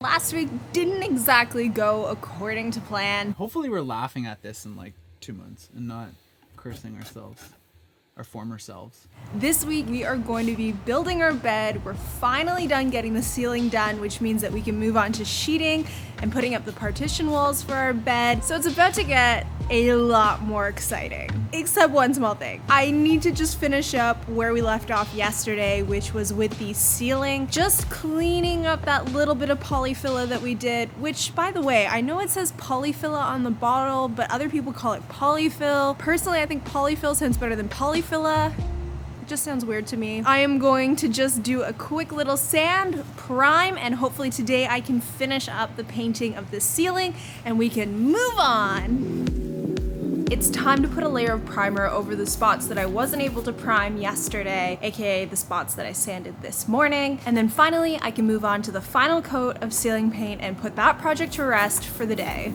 Last week didn't exactly go according to plan. Hopefully we're laughing at this in like 2 months and not cursing ourselves, our former selves. This week we are going to be building our bed. We're finally done getting the ceiling done, which means that we can move on to sheeting and putting up the partition walls for our bed. So it's about to get a lot more exciting. Except one small thing. I need to just finish up where we left off yesterday, which was with the ceiling. Just cleaning up that little bit of polyfilla that we did, which, by the way, I know it says polyfilla on the bottle, but other people call it polyfill. Personally, I think polyfill sounds better than polyfilla. It just sounds weird to me. I am going to just do a quick little sand, prime, and hopefully today I can finish up the painting of the ceiling and we can move on. It's time to put a layer of primer over the spots that I wasn't able to prime yesterday, aka the spots that I sanded this morning. And then finally, I can move on to the final coat of ceiling paint and put that project to rest for the day.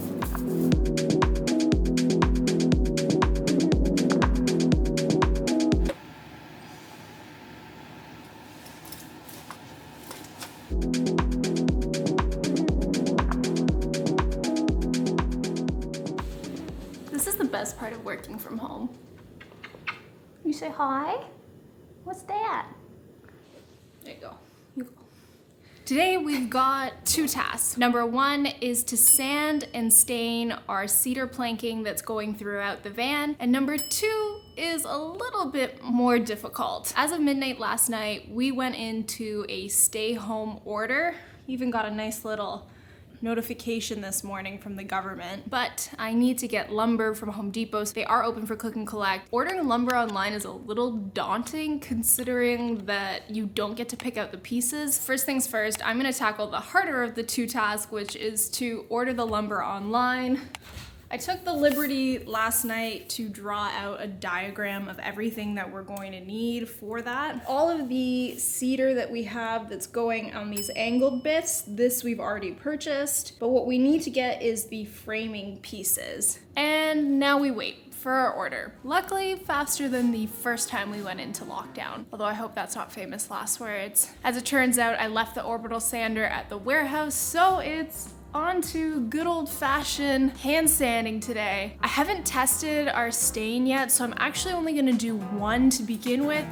This is the best part of working from home. You say hi? What's that? There you go. You go. Today we've got two tasks. Number one is to sand and stain our cedar planking that's going throughout the van. And number two is a little bit more difficult. As of midnight last night, we went into a stay home order. Even got a nice little notification this morning from the government, but I need to get lumber from Home Depot. So they are open for click and collect. Ordering lumber online is a little daunting considering that you don't get to pick out the pieces. First things first, I'm gonna tackle the harder of the two tasks, which is to order the lumber online. I took the liberty last night to draw out a diagram of everything that we're going to need for that. All of the cedar that we have that's going on these angled bits, this we've already purchased, but what we need to get is the framing pieces. And now we wait for our order. Luckily, faster than the first time we went into lockdown, although I hope that's not famous last words. As it turns out, I left the orbital sander at the warehouse, so it's on to good old-fashioned hand sanding today. I haven't tested our stain yet, so I'm actually only gonna do one to begin with.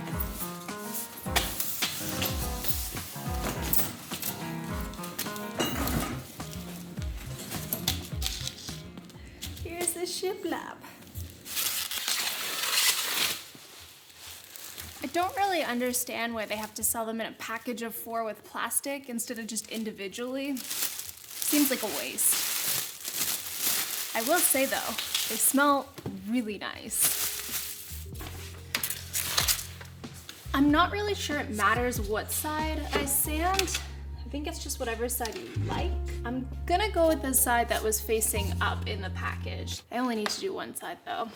Here's the shiplap. I don't really understand why they have to sell them in a package of 4 with plastic instead of just individually. Seems like a waste. I will say though, they smell really nice. I'm not really sure it matters what side I sand. I think it's just whatever side you like. I'm gonna go with the side that was facing up in the package. I only need to do one side though.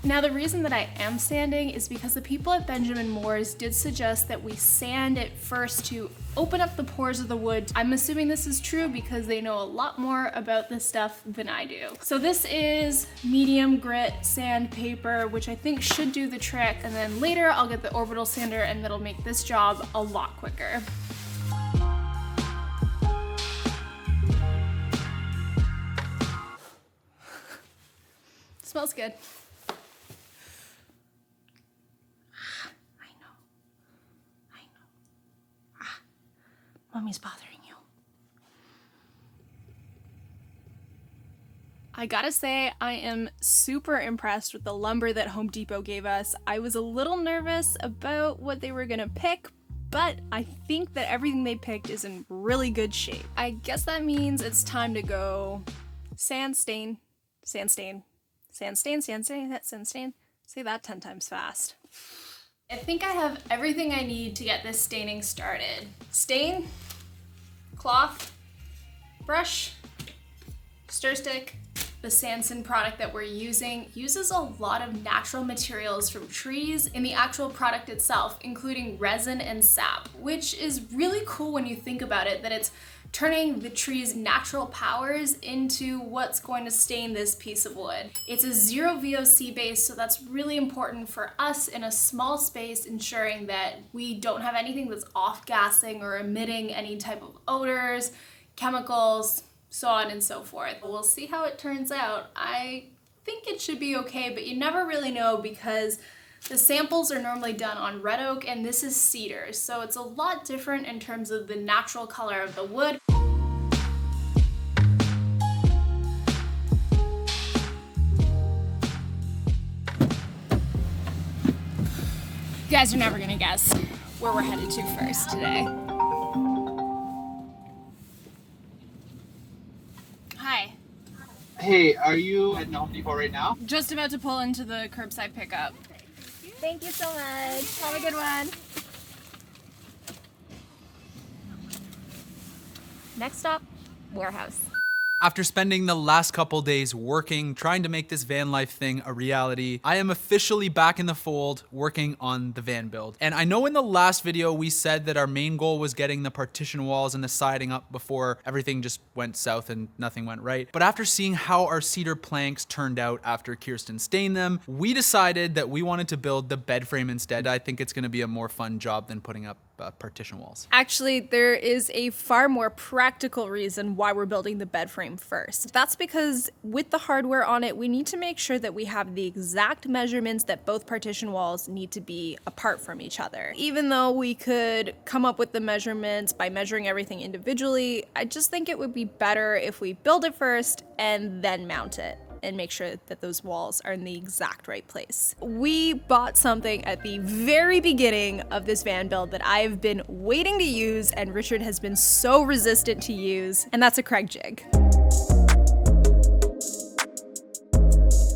Now the reason that I am sanding is because the people at Benjamin Moore's did suggest that we sand it first to open up the pores of the wood. I'm assuming this is true because they know a lot more about this stuff than I do. So this is medium grit sandpaper, which I think should do the trick. And then later I'll get the orbital sander and that'll make this job a lot quicker. Smells good. Mommy's bothering you. I gotta say, I am super impressed with the lumber that Home Depot gave us. I was a little nervous about what they were gonna pick, but I think that everything they picked is in really good shape. I guess that means it's time to go sand, stain, sand, stain, sand, stain, sand, stain, sand, stain. Say that 10 times fast. I think I have everything I need to get this staining started. Stain, cloth, brush, stir stick. The Sanson product that we're using uses a lot of natural materials from trees in the actual product itself, including resin and sap, which is really cool when you think about it, that it's turning the tree's natural powers into what's going to stain this piece of wood. It's a zero VOC base, so that's really important for us in a small space, ensuring that we don't have anything that's off-gassing or emitting any type of odors, chemicals, so on and so forth. We'll see how it turns out. I think it should be okay, but you never really know because the samples are normally done on red oak and this is cedar, so it's a lot different in terms of the natural color of the wood. You guys are never gonna guess where we're headed to first today. Hi. Hey, are you at Home Depot right now? Just about to pull into the curbside pickup. Thank you so much. Have a good one. Next stop, warehouse. After spending the last couple days working, trying to make this van life thing a reality, I am officially back in the fold working on the van build. And I know in the last video we said that our main goal was getting the partition walls and the siding up before everything just went south and nothing went right. But after seeing how our cedar planks turned out after Kirsten stained them, we decided that we wanted to build the bed frame instead. I think it's gonna be a more fun job than putting up partition walls. Actually, there is a far more practical reason why we're building the bed frame first. That's because with the hardware on it, we need to make sure that we have the exact measurements that both partition walls need to be apart from each other. Even though we could come up with the measurements by measuring everything individually, I just think it would be better if we build it first and then mount it and make sure that those walls are in the exact right place. We bought something at the very beginning of this van build that I've been waiting to use and Richard has been so resistant to use, and that's a Craig jig.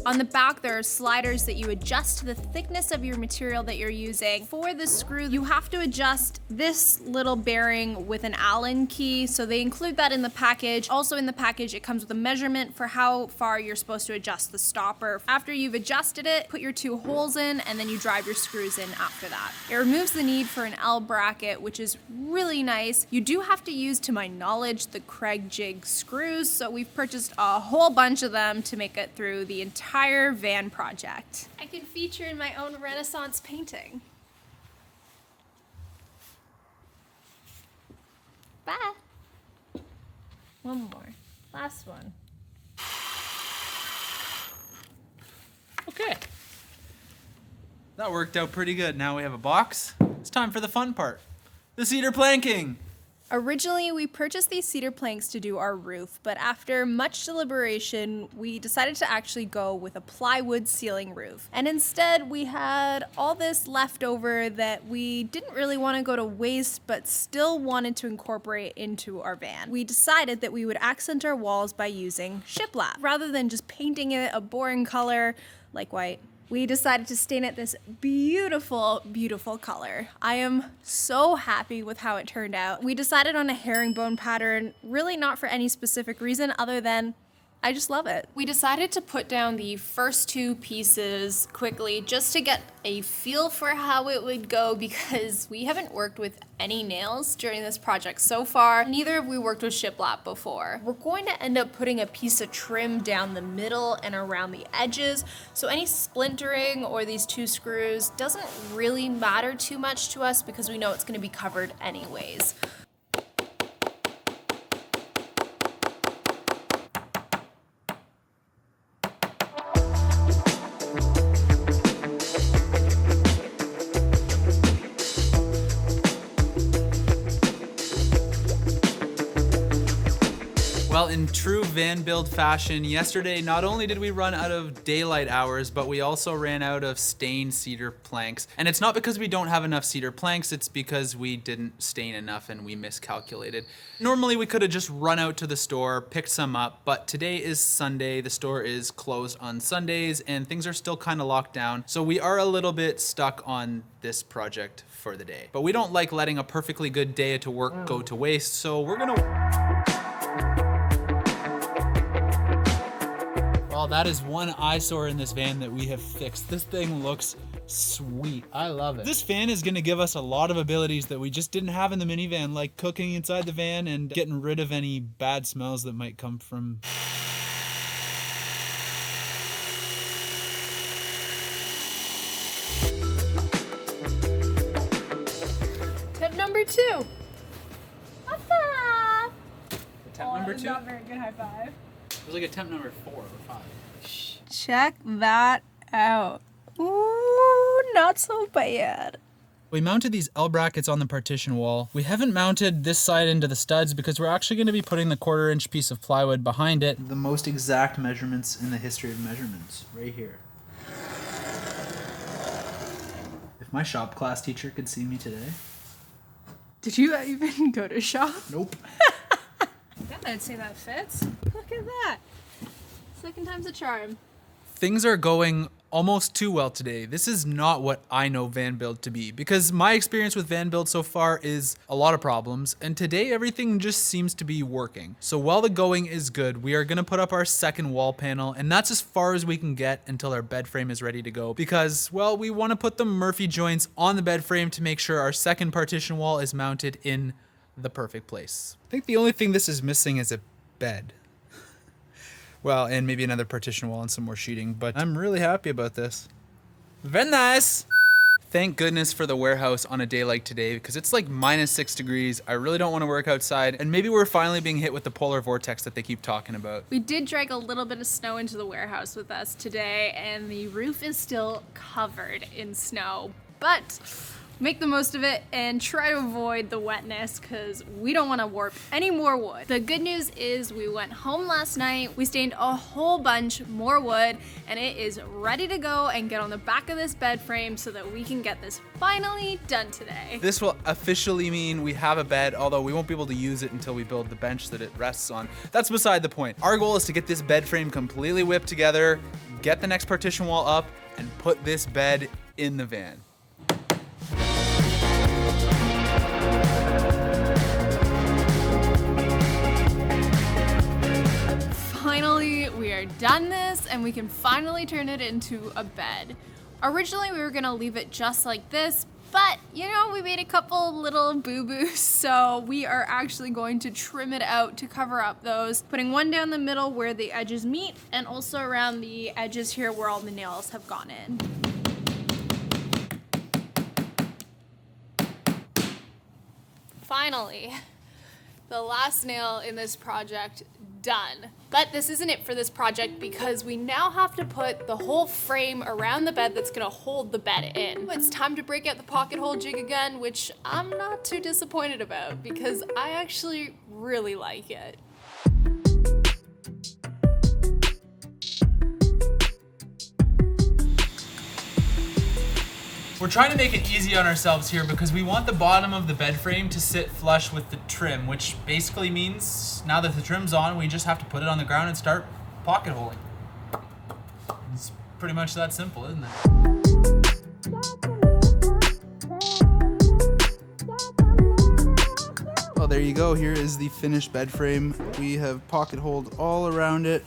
On the back, there are sliders that you adjust to the thickness of your material that you're using. For the screw, you have to adjust this little bearing with an Allen key, so they include that in the package. Also in the package, it comes with a measurement for how far you're supposed to adjust the stopper. After you've adjusted it, put your 2 holes in, and then you drive your screws in after that. It removes the need for an L bracket, which is really nice. You do have to use, to my knowledge, the Craig jig screws, so we've purchased a whole bunch of them to make it through the entire van project. I can feature in my own Renaissance painting. Bye. One more. Last one. Okay. That worked out pretty good. Now we have a box. It's time for the fun part. The cedar planking. Originally, we purchased these cedar planks to do our roof, but after much deliberation, we decided to actually go with a plywood ceiling roof. And instead, we had all this left over that we didn't really want to go to waste, but still wanted to incorporate into our van. We decided that we would accent our walls by using shiplap, rather than just painting it a boring color like white. We decided to stain it this beautiful, beautiful color. I am so happy with how it turned out. We decided on a herringbone pattern, really not for any specific reason other than I just love it. We decided to put down the first 2 pieces quickly just to get a feel for how it would go because we haven't worked with any nails during this project so far. Neither have we worked with shiplap before. We're going to end up putting a piece of trim down the middle and around the edges, so any splintering or these 2 screws doesn't really matter too much to us because we know it's going to be covered anyways. Well, in true van build fashion, yesterday not only did we run out of daylight hours, but we also ran out of stained cedar planks. And it's not because we don't have enough cedar planks, it's because we didn't stain enough and we miscalculated. Normally we could have just run out to the store, picked some up, but today is Sunday, the store is closed on Sundays, and things are still kind of locked down. So we are a little bit stuck on this project for the day. But we don't like letting a perfectly good day to work go to waste, so we're gonna... Well, that is one eyesore in this van that we have fixed. This thing looks Sweet, I love it. This fan is gonna give us a lot of abilities that we just didn't have in the minivan, like cooking inside the van and getting rid of any bad smells that might come from. Tip number 2. High five. Attempt number 2? Not very good high five. It was like attempt number 4 or 5. Check that out. Ooh, not so bad. We mounted these L brackets on the partition wall. We haven't mounted this side into the studs because we're actually going to be putting the 1/4-inch piece of plywood behind it. The most exact measurements in the history of measurements, right here. If my shop class teacher could see me today. Did you even go to shop? Nope. Yeah, I'd say that fits. Look at that. Second time's a charm. Things are going almost too well today. This is not what I know van build to be, because my experience with van build so far is a lot of problems, and today everything just seems to be working. So while the going is good, we are gonna put up our second wall panel, and that's as far as we can get until our bed frame is ready to go, because, well, we wanna put the Murphy joints on the bed frame to make sure our second partition wall is mounted in the perfect place. I think the only thing this is missing is a bed. Well, and maybe another partition wall and some more sheeting, but I'm really happy about this. Very nice! Thank goodness for the warehouse on a day like today, because it's like -6 degrees. I really don't want to work outside, and maybe we're finally being hit with the polar vortex that they keep talking about. We did drag a little bit of snow into the warehouse with us today, and the roof is still covered in snow, but make the most of it and try to avoid the wetness because we don't want to warp any more wood. The good news is we went home last night, we stained a whole bunch more wood, and it is ready to go and get on the back of this bed frame so that we can get this finally done today. This will officially mean we have a bed, although we won't be able to use it until we build the bench that it rests on. That's beside the point. Our goal is to get this bed frame completely whipped together, get the next partition wall up, and put this bed in the van. Finally, we are done this and we can finally turn it into a bed. Originally, we were gonna leave it just like this, but you know, we made a couple little boo-boos, so we are actually going to trim it out to cover up those, putting one down the middle where the edges meet and also around the edges here where all the nails have gone in. Finally, the last nail in this project done. But this isn't it for this project because we now have to put the whole frame around the bed that's gonna hold the bed in. It's time to break out the pocket hole jig again, which I'm not too disappointed about because I actually really like it. We're trying to make it easy on ourselves here because we want the bottom of the bed frame to sit flush with the trim, which basically means now that the trim's on, we just have to put it on the ground and start pocket holing. It's pretty much that simple, isn't it? Well, there you go. Here is the finished bed frame. We have pocket holed all around it,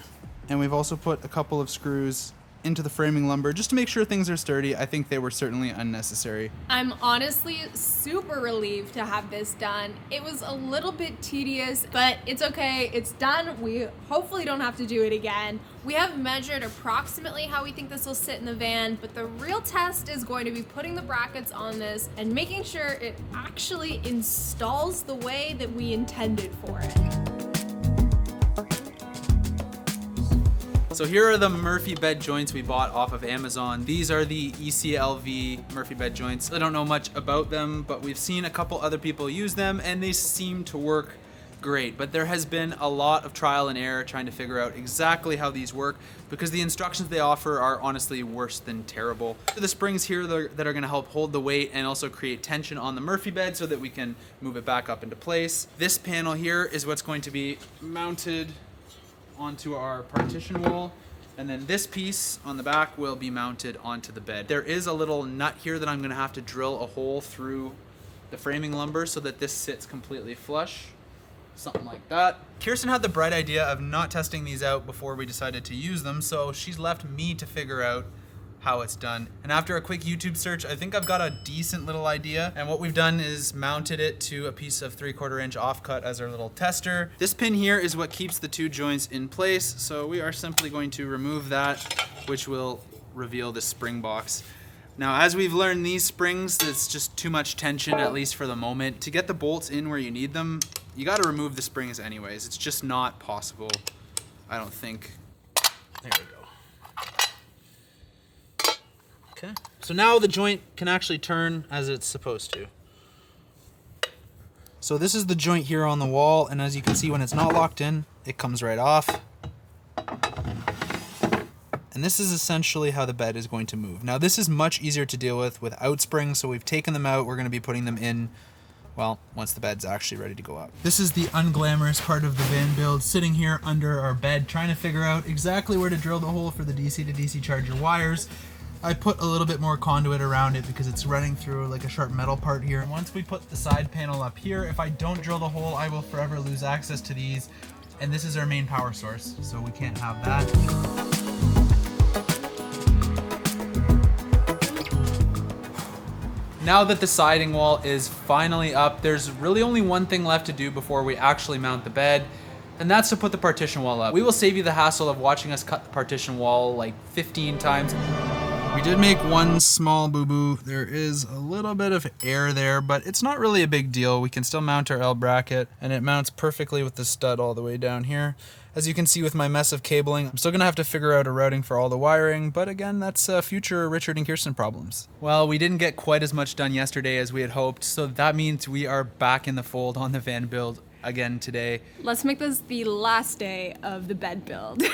and we've also put a couple of screws into the framing lumber just to make sure things are sturdy. I think they were certainly unnecessary. I'm honestly super relieved to have this done. It was a little bit tedious, but it's okay, it's done. We hopefully don't have to do it again. We have measured approximately how we think this will sit in the van, but the real test is going to be putting the brackets on this and making sure it actually installs the way that we intended for it. So here are the Murphy bed joints we bought off of Amazon. These are the ECLV Murphy bed joints. I don't know much about them, but we've seen a couple other people use them and they seem to work great. But there has been a lot of trial and error trying to figure out exactly how these work because the instructions they offer are honestly worse than terrible. The springs here that are gonna help hold the weight and also create tension on the Murphy bed so that we can move it back up into place. This panel here is what's going to be mounted onto our partition wall, and then this piece on the back will be mounted onto the bed. There is a little nut here that I'm gonna have to drill a hole through the framing lumber so that this sits completely flush, something like that. Kirsten had the bright idea of not testing these out before we decided to use them, so she's left me to figure out how it's done. And after a quick YouTube search, I think I've got a decent little idea. And what we've done is mounted it to a piece of 3/4 inch offcut as our little tester. This pin here is what keeps the two joints in place. So we are simply going to remove that, which will reveal the spring box. Now, as we've learned, these springs, it's just too much tension, at least for the moment. To get the bolts in where you need them, you gotta remove the springs anyways. It's just not possible, I don't think. There we go. Okay, so now the joint can actually turn as it's supposed to. So this is the joint here on the wall, and as you can see, when it's not locked in, it comes right off. And this is essentially how the bed is going to move. Now this is much easier to deal with without springs, so we've taken them out. We're gonna be putting them in, well, once the bed's actually ready to go up. This is the unglamorous part of the van build, sitting here under our bed, trying to figure out exactly where to drill the hole for the DC to DC charger wires. I put a little bit more conduit around it because it's running through like a sharp metal part here. Once we put the side panel up here, if I don't drill the hole, I will forever lose access to these. And this is our main power source, so we can't have that. Now that the siding wall is finally up, there's really only one thing left to do before we actually mount the bed, and that's to put the partition wall up. We will save you the hassle of watching us cut the partition wall like 15 times. We did make one small boo-boo. There is a little bit of air there, but it's not really a big deal. We can still mount our L bracket, and it mounts perfectly with the stud all the way down here. As you can see with my mess of cabling, I'm still gonna have to figure out a routing for all the wiring, but again, that's future Richard and Kirsten problems. Well, we didn't get quite as much done yesterday as we had hoped, so that means we are back in the fold on the van build again today. Let's make this the last day of the bed build.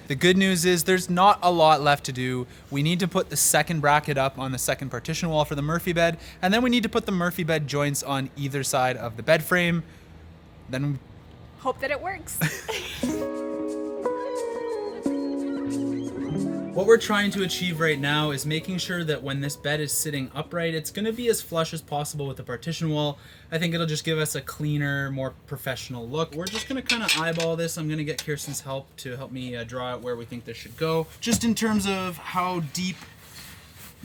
The good news is there's not a lot left to do. We need to put the second bracket up on the second partition wall for the Murphy bed, and then we need to put the Murphy bed joints on either side of the bed frame. Then hope that it works. what we're trying to achieve right now is making sure that when this bed is sitting upright, it's going to be as flush as possible with the partition wall. I think it'll just give us a cleaner, more professional look. We're just going to kind of eyeball this. I'm going to get Kirsten's help to help me draw out where we think this should go. Just in terms of how deep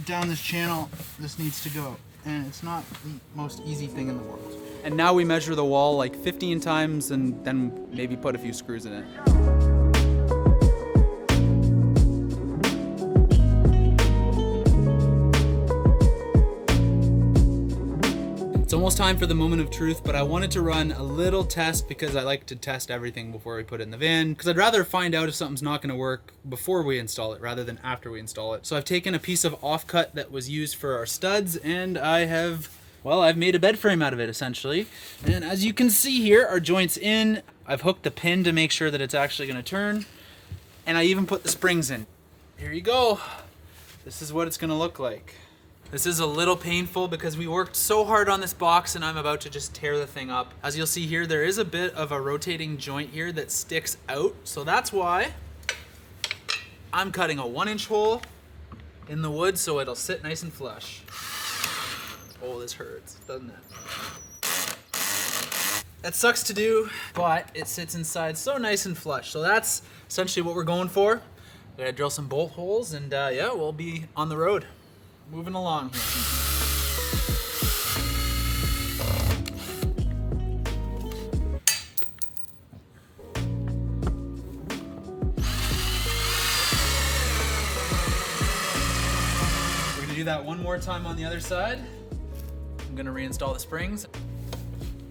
down this channel this needs to go. And it's not the most easy thing in the world. And now we measure the wall like 15 times and then maybe put a few screws in it. It's almost time for the moment of truth, but I wanted to run a little test because I like to test everything before we put it in the van, because I'd rather find out if something's not going to work before we install it rather than after we install it. So I've taken a piece of offcut that was used for our studs, and I've made a bed frame out of it essentially. And as you can see here, our joint's in. I've hooked the pin to make sure that it's actually going to turn, and I even put the springs in. Here you go. This is what it's going to look like. This is a little painful because we worked so hard on this box and I'm about to just tear the thing up. As you'll see here, there is a bit of a rotating joint here that sticks out. So that's why I'm cutting a 1-inch hole in the wood so it'll sit nice and flush. Oh, this hurts, doesn't it? That sucks to do, but it sits inside so nice and flush. So that's essentially what we're going for. We're gonna drill some bolt holes and yeah, we'll be on the road. Moving along here. We're gonna do that one more time on the other side. I'm gonna reinstall the springs.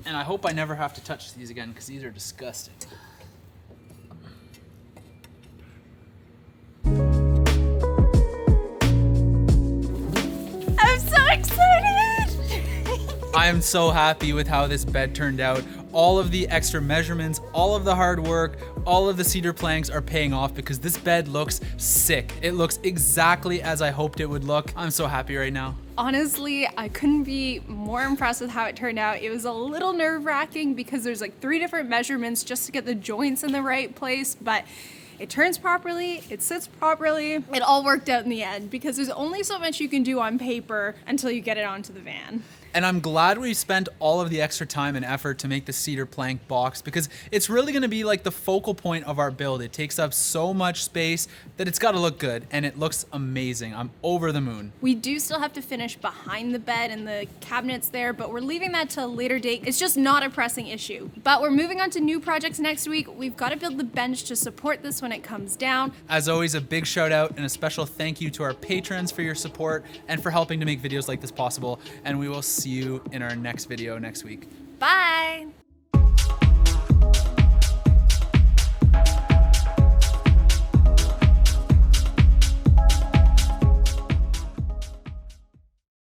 And I hope I never have to touch these again because these are disgusting. I am so happy with how this bed turned out. All of the extra measurements, all of the hard work, all of the cedar planks are paying off because this bed looks sick. It looks exactly as I hoped it would look. I'm so happy right now. Honestly, I couldn't be more impressed with how it turned out. It was a little nerve-wracking because there's like 3 different measurements just to get the joints in the right place, but it turns properly, it sits properly, it all worked out in the end because there's only so much you can do on paper until you get it onto the van. And I'm glad we spent all of the extra time and effort to make the cedar plank box, because it's really gonna be like the focal point of our build. It takes up so much space that it's gotta look good, and it looks amazing. I'm over the moon. We do still have to finish behind the bed and the cabinets there, but we're leaving that to a later date. It's just not a pressing issue. But we're moving on to new projects next week. We've got to build the bench to support this when it comes down. As always, a big shout out and a special thank you to our patrons for your support and for helping to make videos like this possible. And we will see you in our next video next week. Bye!